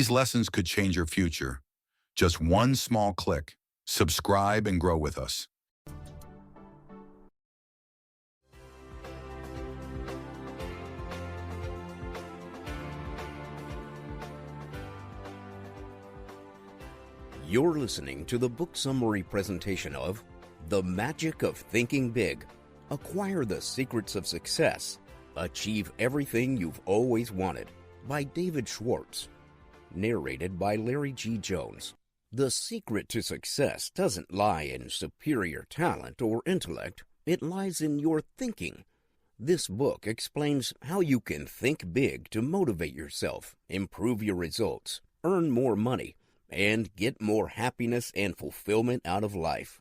These lessons could change your future. Just one small click. Subscribe and grow with us. You're listening to the book summary presentation of The Magic of Thinking Big. Acquire the Secrets of Success. Achieve Everything You've Always Wanted by David Schwartz. Narrated by Larry G. Jones. The secret to success doesn't lie in superior talent or intellect. It lies in your thinking. This book explains how you can think big to motivate yourself, improve your results, earn more money, and get more happiness and fulfillment out of life.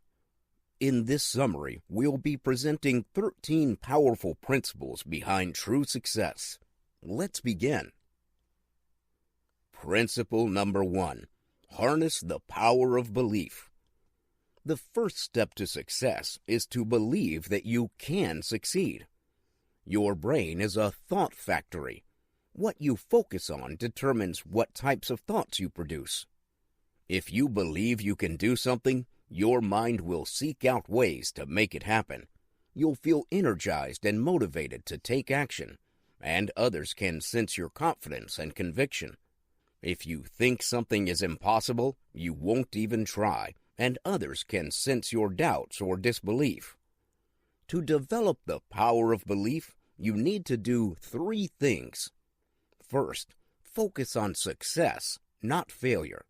In this summary, we'll be presenting 13 powerful principles behind true success. Let's begin. Principle number 1. Harness the power of belief. The first step to success is to believe that you can succeed. Your brain is a thought factory. What you focus on determines what types of thoughts you produce. If you believe you can do something, your mind will seek out ways to make it happen. You'll feel energized and motivated to take action, and others can sense your confidence and conviction. If you think something is impossible, you won't even try, and others can sense your doubts or disbelief. To develop the power of belief, you need to do 3 things. First, focus on success, not failure.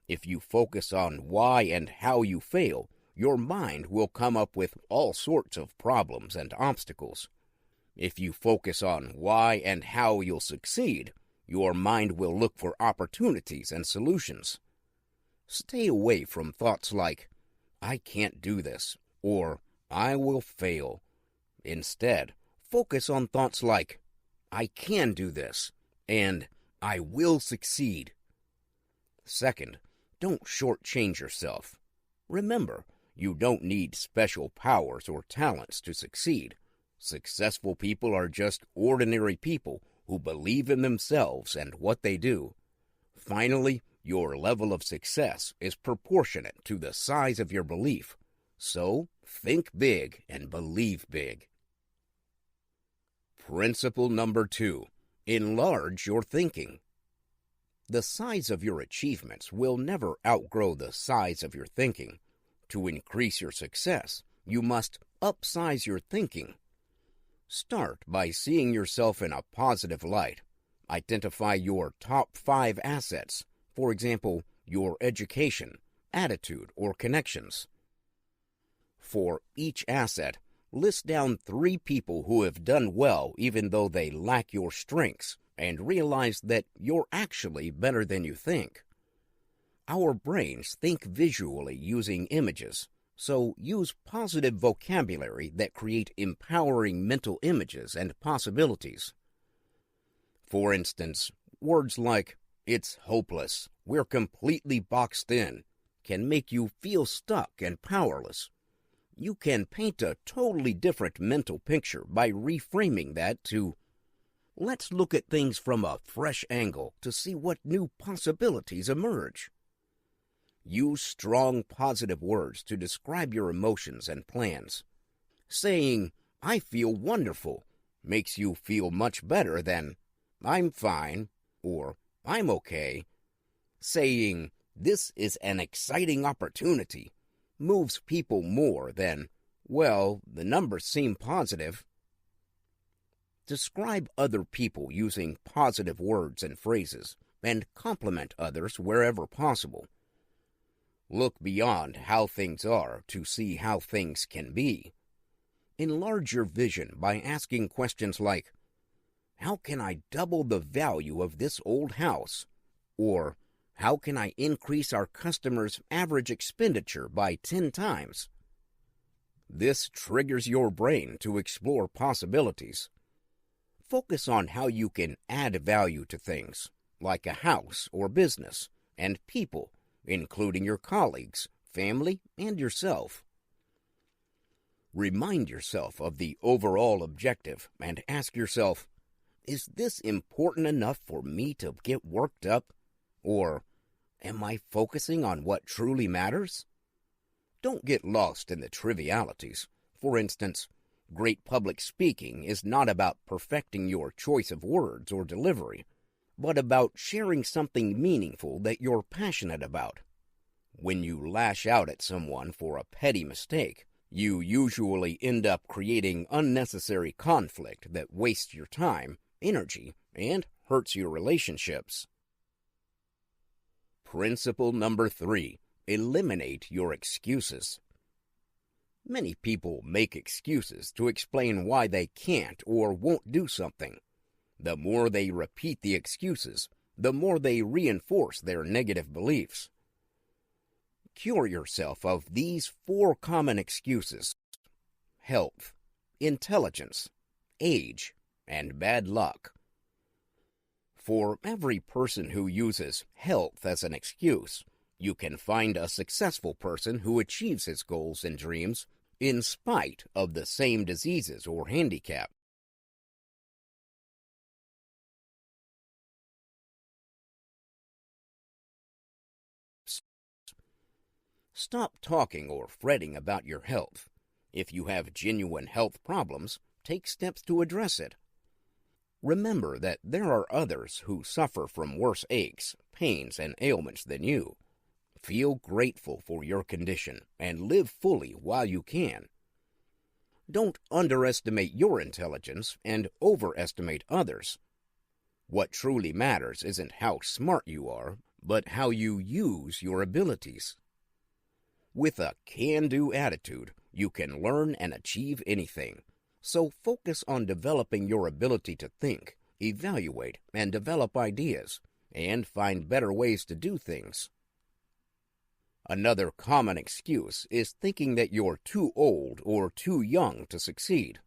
If you focus on why and how you fail, your mind will come up with all sorts of problems and obstacles. If you focus on why and how you'll succeed, your mind will look for opportunities and solutions. Stay away from thoughts like, "I can't do this," or "I will fail." Instead, focus on thoughts like, "I can do this," and "I will succeed." Second, don't shortchange yourself. Remember, you don't need special powers or talents to succeed. Successful people are just ordinary people who believe in themselves and what they do. Finally, your level of success is proportionate to the size of your belief. So, think big and believe big. Principle number 2. Enlarge your thinking. The size of your achievements will never outgrow the size of your thinking. To increase your success, you must upsize your thinking. Start by seeing yourself in a positive light. Identify your top 5 assets, for example, your education, attitude, or connections. For each asset, list down 3 people who have done well even though they lack your strengths, and realize that you're actually better than you think. Our brains think visually using images, so use positive vocabulary that create empowering mental images and possibilities. For instance, words like, "It's hopeless," "We're completely boxed in," can make you feel stuck and powerless. You can paint a totally different mental picture by reframing that to, "Let's look at things from a fresh angle to see what new possibilities emerge." Use strong positive words to describe your emotions and plans. Saying, "I feel wonderful," makes you feel much better than, "I'm fine," or "I'm okay." Saying, "This is an exciting opportunity," moves people more than, "Well, the numbers seem positive." Describe other people using positive words and phrases, and compliment others wherever possible. Look beyond how things are to see how things can be. Enlarge your vision by asking questions like, "How can I double the value of this old house?" Or, "How can I increase our customers' average expenditure by 10 times?" This triggers your brain to explore possibilities. Focus on how you can add value to things, like a house or business, and people, including your colleagues, family, and yourself. Remind yourself of the overall objective and ask yourself, "Is this important enough for me to get worked up?" Or, am I focusing on what truly matters? Don't get lost in the trivialities. For instance, great public speaking is not about perfecting your choice of words or delivery, but about sharing something meaningful that you're passionate about. When you lash out at someone for a petty mistake, you usually end up creating unnecessary conflict that wastes your time, energy, and hurts your relationships. Principle number 3. Eliminate your excuses. Many people make excuses to explain why they can't or won't do something. The more they repeat the excuses, the more they reinforce their negative beliefs. Cure yourself of these 4 common excuses: health, intelligence, age, and bad luck. For every person who uses health as an excuse, you can find a successful person who achieves his goals and dreams in spite of the same diseases or handicap. Stop talking or fretting about your health. If you have genuine health problems, take steps to address it. Remember that there are others who suffer from worse aches, pains, and ailments than you. Feel grateful for your condition and live fully while you can. Don't underestimate your intelligence and overestimate others. What truly matters isn't how smart you are, but how you use your abilities. With a can-do attitude, you can learn and achieve anything. So focus on developing your ability to think, evaluate, and develop ideas, and find better ways to do things. Another common excuse is thinking that you're too old or too young to succeed.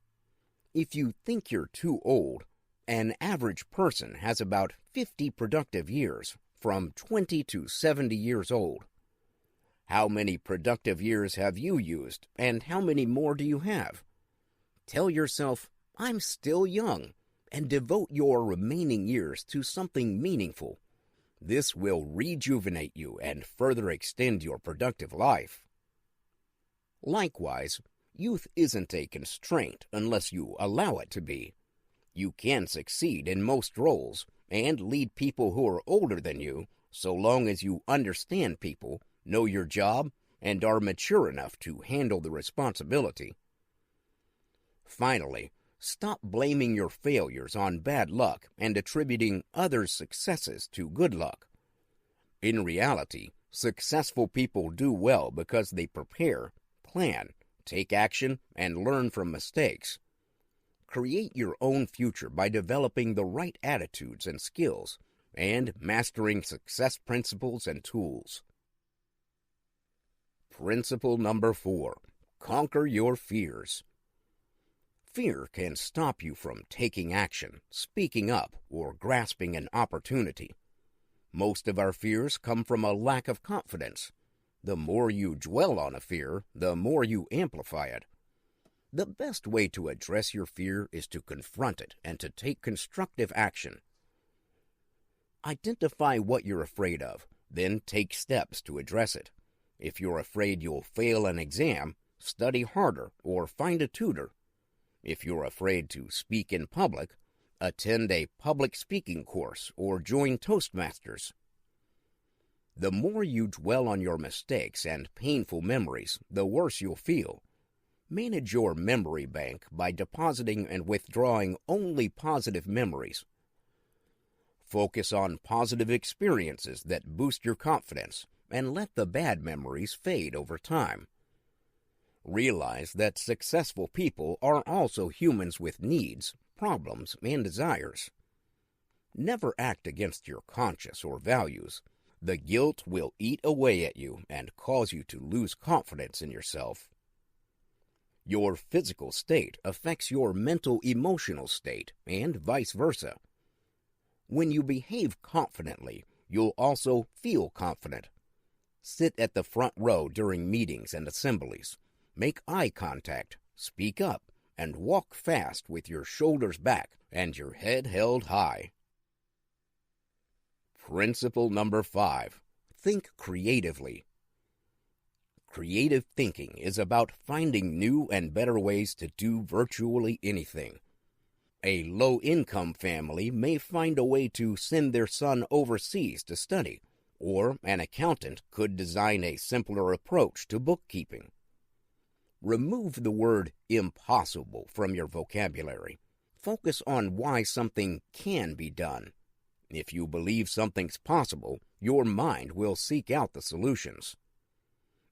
If you think you're too old, an average person has about 50 productive years, from 20 to 70 years old. How many productive years have you used, and how many more do you have? Tell yourself, I'm still young, and devote your remaining years to something meaningful. This will rejuvenate you and further extend your productive life. Likewise, youth isn't a constraint unless you allow it to be. You can succeed in most roles and lead people who are older than you so long as you understand people, know your job, and are mature enough to handle the responsibility. Finally, stop blaming your failures on bad luck and attributing others' successes to good luck. In reality, successful people do well because they prepare, plan, take action, and learn from mistakes. Create your own future by developing the right attitudes and skills and mastering success principles and tools. Principle number 4. Conquer your fears. Fear can stop you from taking action, speaking up, or grasping an opportunity. Most of our fears come from a lack of confidence. The more you dwell on a fear, the more you amplify it. The best way to address your fear is to confront it and to take constructive action. Identify what you're afraid of, then take steps to address it. If you're afraid you'll fail an exam, study harder or find a tutor. If you're afraid to speak in public, attend a public speaking course or join Toastmasters. The more you dwell on your mistakes and painful memories, the worse you'll feel. Manage your memory bank by depositing and withdrawing only positive memories. Focus on positive experiences that boost your confidence and let the bad memories fade over time. Realize that successful people are also humans with needs, problems, and desires. Never act against your conscience or values. The guilt will eat away at you and cause you to lose confidence in yourself. Your physical state affects your mental-emotional state, and vice versa. When you behave confidently, you'll also feel confident. Sit at the front row during meetings and assemblies. Make eye contact, speak up, and walk fast with your shoulders back and your head held high. Principle number 5. Think creatively. Creative thinking is about finding new and better ways to do virtually anything. A low-income family may find a way to send their son overseas to study, or an accountant could design a simpler approach to bookkeeping. Remove the word impossible from your vocabulary. Focus on why something can be done. If you believe something's possible, your mind will seek out the solutions.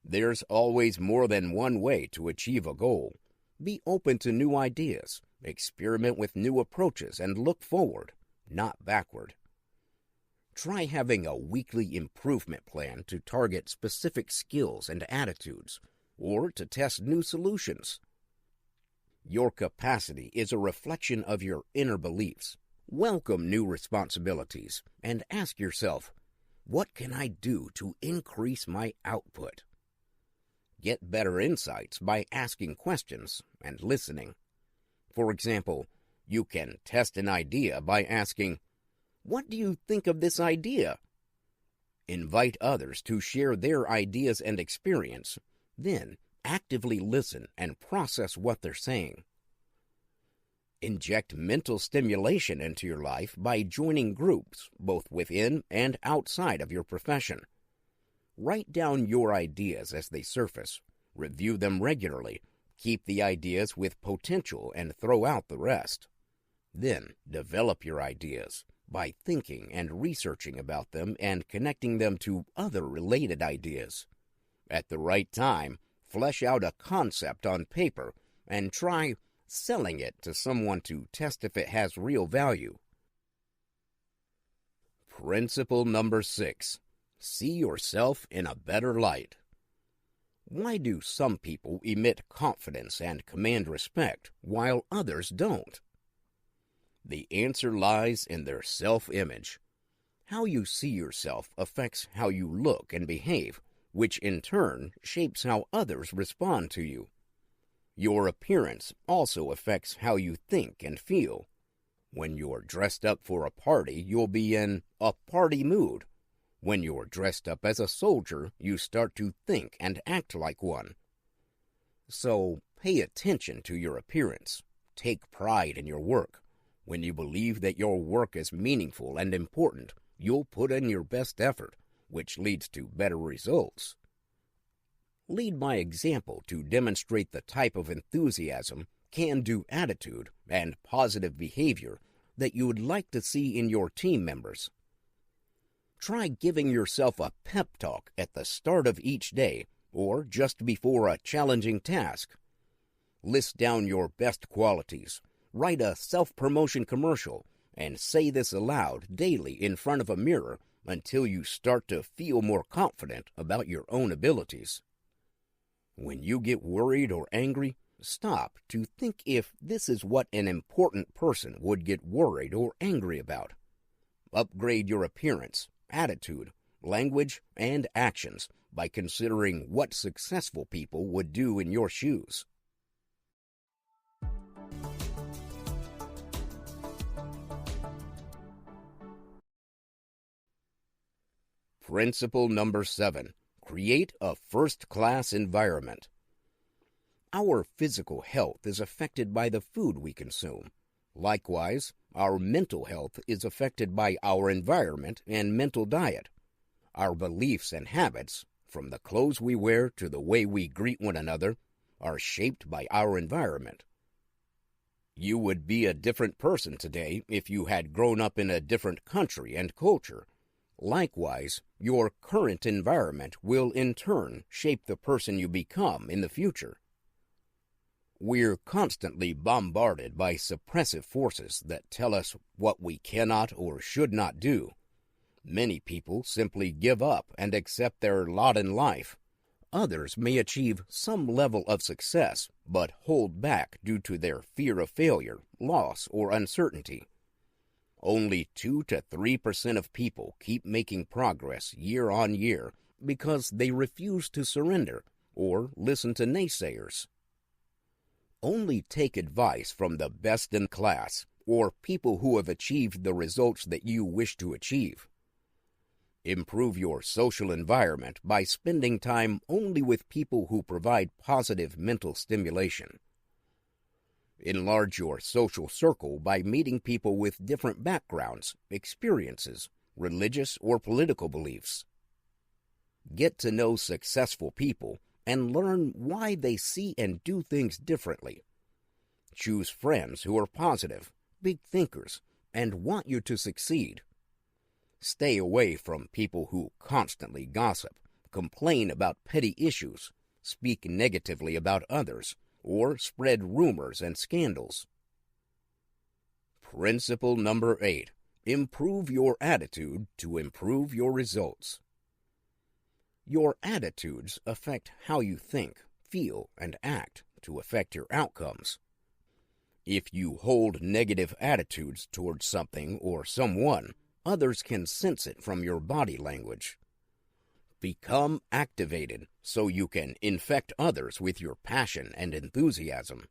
There's always more than one way to achieve a goal. Be open to new ideas, experiment with new approaches, and look forward, not backward. Try having a weekly improvement plan to target specific skills and attitudes, or to test new solutions. Your capacity is a reflection of your inner beliefs. Welcome new responsibilities and ask yourself, what can I do to increase my output? Get better insights by asking questions and listening. For example, you can test an idea by asking, what do you think of this idea? Invite others to share their ideas and experience. Then, actively listen and process what they're saying. Inject mental stimulation into your life by joining groups, both within and outside of your profession. Write down your ideas as they surface. Review them regularly. Keep the ideas with potential and throw out the rest. Then, develop your ideas by thinking and researching about them and connecting them to other related ideas. At the right time, flesh out a concept on paper and try selling it to someone to test if it has real value. Principle number 6. See yourself in a better light. Why do some people emit confidence and command respect while others don't? The answer lies in their self-image. How you see yourself affects how you look and behave, which in turn shapes how others respond to you. Your appearance also affects how you think and feel. When you're dressed up for a party, you'll be in a party mood. When you're dressed up as a soldier, you start to think and act like one. So, pay attention to your appearance. Take pride in your work. When you believe that your work is meaningful and important, you'll put in your best effort, which leads to better results. Lead by example to demonstrate the type of enthusiasm, can-do attitude, and positive behavior that you would like to see in your team members. Try giving yourself a pep talk at the start of each day or just before a challenging task. List down your best qualities. Write a self-promotion commercial and say this aloud daily in front of a mirror until you start to feel more confident about your own abilities. When you get worried or angry, stop to think if this is what an important person would get worried or angry about. Upgrade your appearance, attitude, language, and actions by considering what successful people would do in your shoes. Principle number 7. Create a first-class environment. Our physical health is affected by the food we consume. Likewise, our mental health is affected by our environment and mental diet. Our beliefs and habits, from the clothes we wear to the way we greet one another, are shaped by our environment. You would be a different person today if you had grown up in a different country and culture. Likewise, your current environment will in turn shape the person you become in the future. We're constantly bombarded by suppressive forces that tell us what we cannot or should not do. Many people simply give up and accept their lot in life. Others may achieve some level of success, but hold back due to their fear of failure, loss, or uncertainty. Only 2 to 3% of people keep making progress year on year because they refuse to surrender or listen to naysayers. Only take advice from the best in class or people who have achieved the results that you wish to achieve. Improve your social environment by spending time only with people who provide positive mental stimulation. Enlarge your social circle by meeting people with different backgrounds, experiences, religious or political beliefs. Get to know successful people and learn why they see and do things differently. Choose friends who are positive, big thinkers, and want you to succeed. Stay away from people who constantly gossip, complain about petty issues, speak negatively about others, or spread rumors and scandals. Principle number 8. Improve your attitude to improve your results. Your attitudes affect how you think, feel, and act to affect your outcomes. If you hold negative attitudes towards something or someone, others can sense it from your body language. Become activated so you can infect others with your passion and enthusiasm.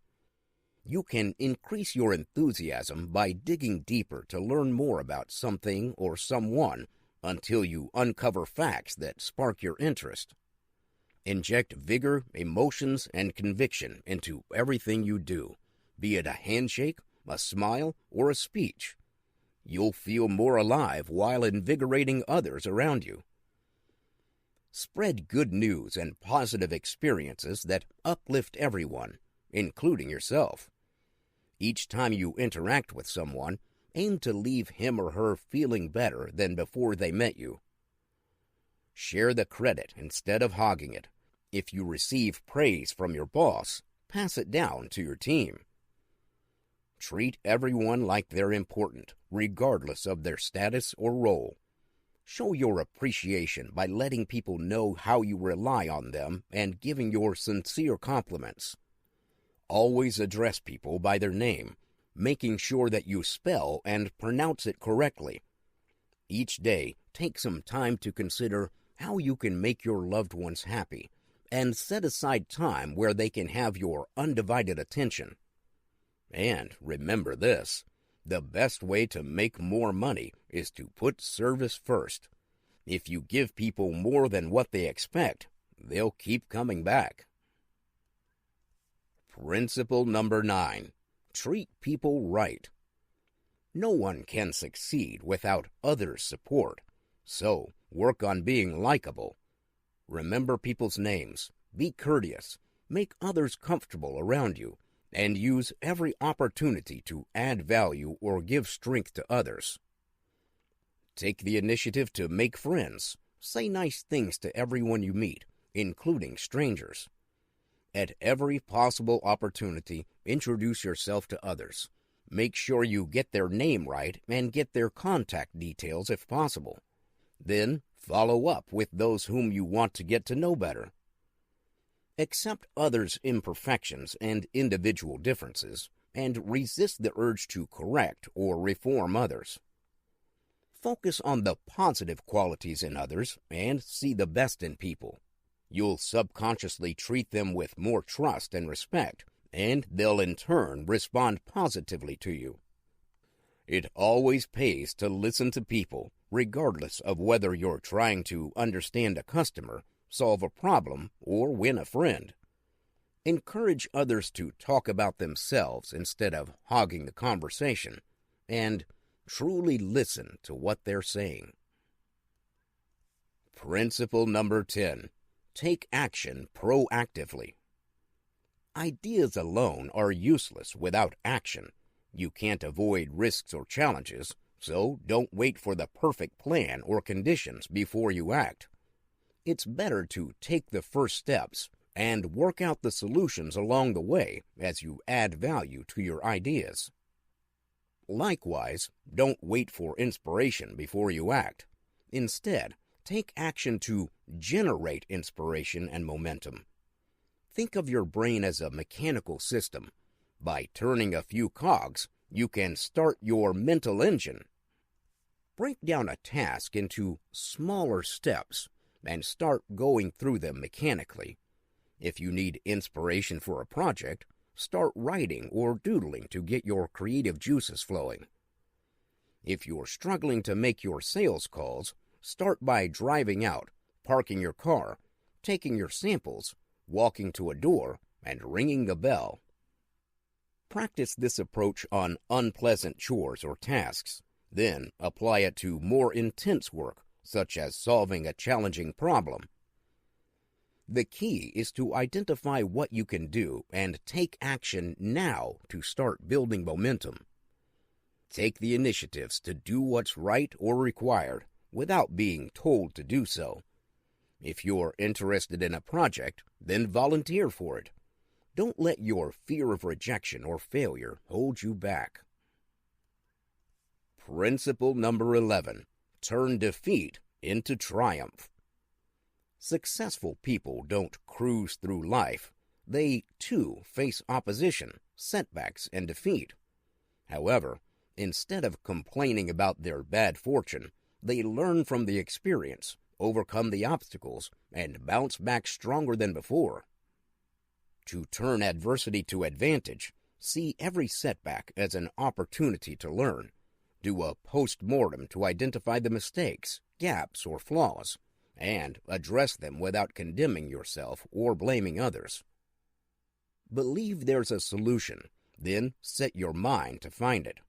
You can increase your enthusiasm by digging deeper to learn more about something or someone until you uncover facts that spark your interest. Inject vigor, emotions, and conviction into everything you do, be it a handshake, a smile, or a speech. You'll feel more alive while invigorating others around you. Spread good news and positive experiences that uplift everyone, including yourself. Each time you interact with someone, aim to leave him or her feeling better than before they met you. Share the credit instead of hogging it. If you receive praise from your boss, pass it down to your team. Treat everyone like they're important, regardless of their status or role. Show your appreciation by letting people know how you rely on them and giving your sincere compliments. Always address people by their name, making sure that you spell and pronounce it correctly. Each day, take some time to consider how you can make your loved ones happy and set aside time where they can have your undivided attention. And remember this, the best way to make more money is to put service first. If you give people more than what they expect, they'll keep coming back. Principle number 9. Treat people right. No one can succeed without others' support, so work on being likable. Remember people's names, be courteous, make others comfortable around you, and use every opportunity to add value or give strength to others. Take the initiative to make friends. Say nice things to everyone you meet, including strangers. At every possible opportunity, introduce yourself to others. Make sure you get their name right and get their contact details if possible. Then follow up with those whom you want to get to know better. Accept others' imperfections and individual differences, and resist the urge to correct or reform others. Focus on the positive qualities in others and see the best in people. You'll subconsciously treat them with more trust and respect, and they'll in turn respond positively to you. It always pays to listen to people, regardless of whether you're trying to understand a customer, solve a problem, or win a friend. Encourage others to talk about themselves instead of hogging the conversation, and truly listen to what they're saying. Principle number 10. Take action proactively. Ideas alone are useless without action. You can't avoid risks or challenges, so don't wait for the perfect plan or conditions before you act. It's better to take the first steps and work out the solutions along the way as you add value to your ideas. Likewise, don't wait for inspiration before you act. Instead, take action to generate inspiration and momentum. Think of your brain as a mechanical system. By turning a few cogs, you can start your mental engine. Break down a task into smaller steps and start going through them mechanically. If you need inspiration for a project, start writing or doodling to get your creative juices flowing. If you're struggling to make your sales calls, start by driving out, parking your car, taking your samples, walking to a door, and ringing a bell. Practice this approach on unpleasant chores or tasks. Then apply it to more intense work, such as solving a challenging problem. The key is to identify what you can do and take action now to start building momentum. Take the initiatives to do what's right or required without being told to do so. If you're interested in a project, then volunteer for it. Don't let your fear of rejection or failure hold you back. Principle number 11. Turn defeat into triumph. Successful people don't cruise through life. They, too, face opposition, setbacks, and defeat. However, instead of complaining about their bad fortune, they learn from the experience, overcome the obstacles, and bounce back stronger than before. To turn adversity to advantage, see every setback as an opportunity to learn. Do a post-mortem to identify the mistakes, gaps, or flaws, and address them without condemning yourself or blaming others. Believe there's a solution, then set your mind to find it.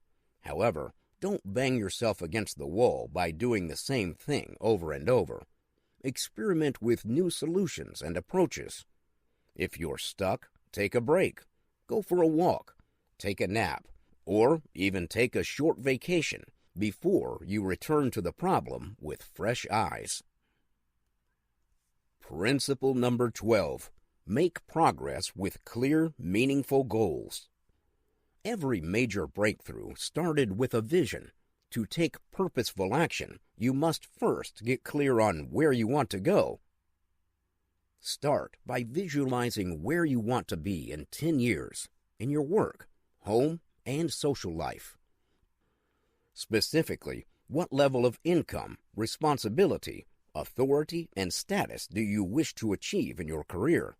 However, don't bang yourself against the wall by doing the same thing over and over. Experiment with new solutions and approaches. If you're stuck, take a break, go for a walk, take a nap, or even take a short vacation before you return to the problem with fresh eyes. Principle number 12. Make progress with clear, meaningful goals. Every major breakthrough started with a vision. To take purposeful action, you must first get clear on where you want to go. Start by visualizing where you want to be in 10 years, in your work, home, and social life. Specifically, what level of income, responsibility, authority, and status do you wish to achieve in your career?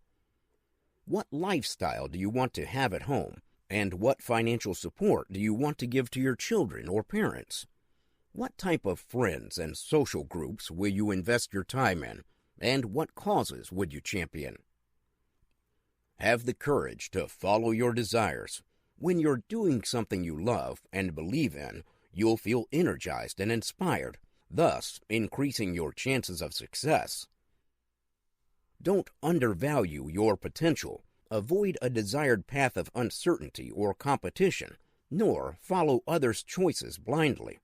What lifestyle do you want to have at home, and what financial support do you want to give to your children or parents? What type of friends and social groups will you invest your time in, and what causes would you champion? Have the courage to follow your desires. When you're doing something you love and believe in, you'll feel energized and inspired, thus increasing your chances of success. Don't undervalue your potential. Avoid a desired path of uncertainty or competition, nor follow others' choices blindly.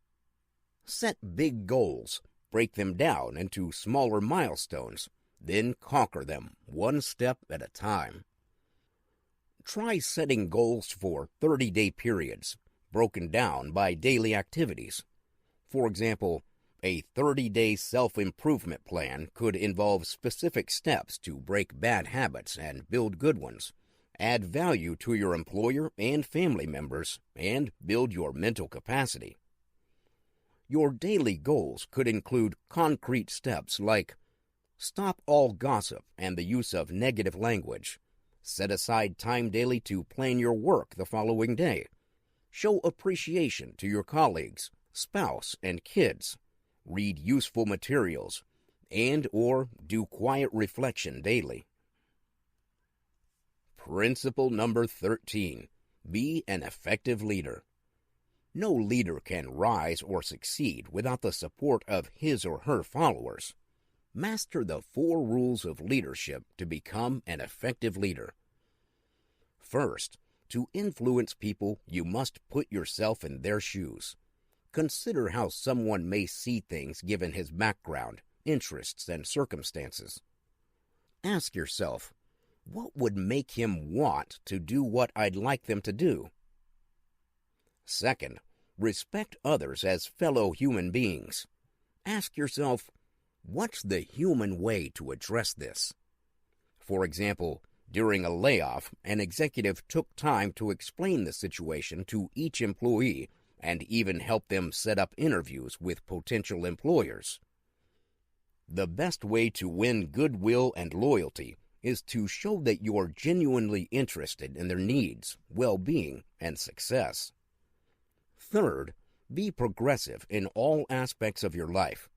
Set big goals. Break them down into smaller milestones, then conquer them one step at a time. Try setting goals for 30-day periods, broken down by daily activities. For example, a 30-day self-improvement plan could involve specific steps to break bad habits and build good ones, add value to your employer and family members, and build your mental capacity. Your daily goals could include concrete steps like stop all gossip and the use of negative language, set aside time daily to plan your work the following day, show appreciation to your colleagues, spouse, and kids, read useful materials, and/or do quiet reflection daily. Principle number 13. Be an effective leader. No leader can rise or succeed without the support of his or her followers. Master the 4 rules of leadership to become an effective leader. First, to influence people, you must put yourself in their shoes. Consider how someone may see things given his background, interests, and circumstances. Ask yourself, what would make him want to do what I'd like them to do? Second, respect others as fellow human beings. Ask yourself, what's the human way to address this? For example, during a layoff, an executive took time to explain the situation to each employee and even help them set up interviews with potential employers. The best way to win goodwill and loyalty is to show that you're genuinely interested in their needs, well-being, and success. Third, be progressive in all aspects of your life.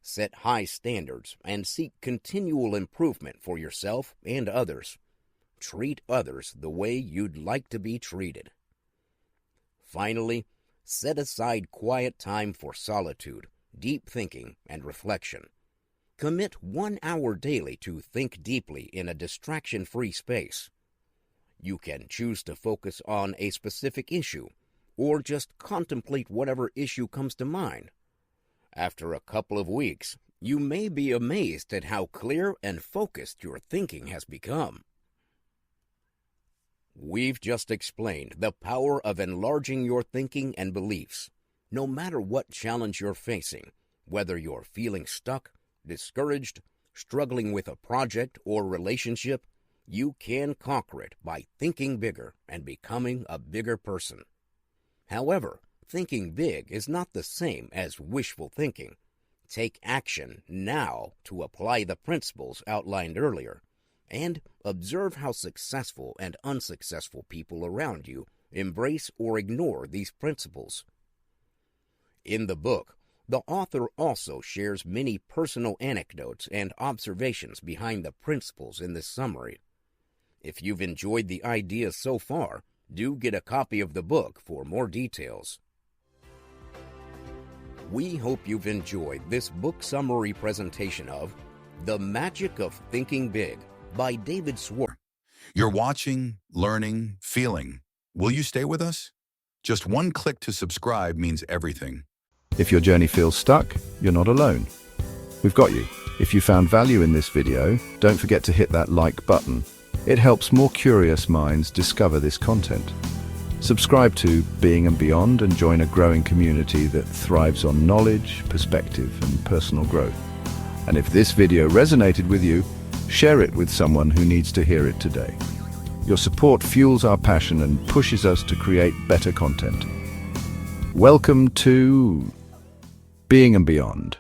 Set high standards and seek continual improvement for yourself and others. Treat others the way you'd like to be treated. Finally, set aside quiet time for solitude, deep thinking, and reflection. Commit 1 hour daily to think deeply in a distraction-free space. You can choose to focus on a specific issue, or just contemplate whatever issue comes to mind. After a couple of weeks, you may be amazed at how clear and focused your thinking has become. We've just explained the power of enlarging your thinking and beliefs. No matter what challenge you're facing, whether you're feeling stuck, discouraged, struggling with a project or relationship, you can conquer it by thinking bigger and becoming a bigger person. However, thinking big is not the same as wishful thinking. Take action now to apply the principles outlined earlier, and observe how successful and unsuccessful people around you embrace or ignore these principles. In the book, the author also shares many personal anecdotes and observations behind the principles in this summary. If you've enjoyed the ideas so far, do get a copy of the book for more details. We hope you've enjoyed this book summary presentation of The Magic of Thinking Big by David Schwartz. You're watching, learning, feeling. Will you stay with us? Just one click to subscribe means everything. If your journey feels stuck, you're not alone. We've got you. If you found value in this video, don't forget to hit that like button. It helps more curious minds discover this content. Subscribe to Being and Beyond and join a growing community that thrives on knowledge, perspective, and personal growth. And if this video resonated with you, share it with someone who needs to hear it today. Your support fuels our passion and pushes us to create better content. Welcome to Being and Beyond.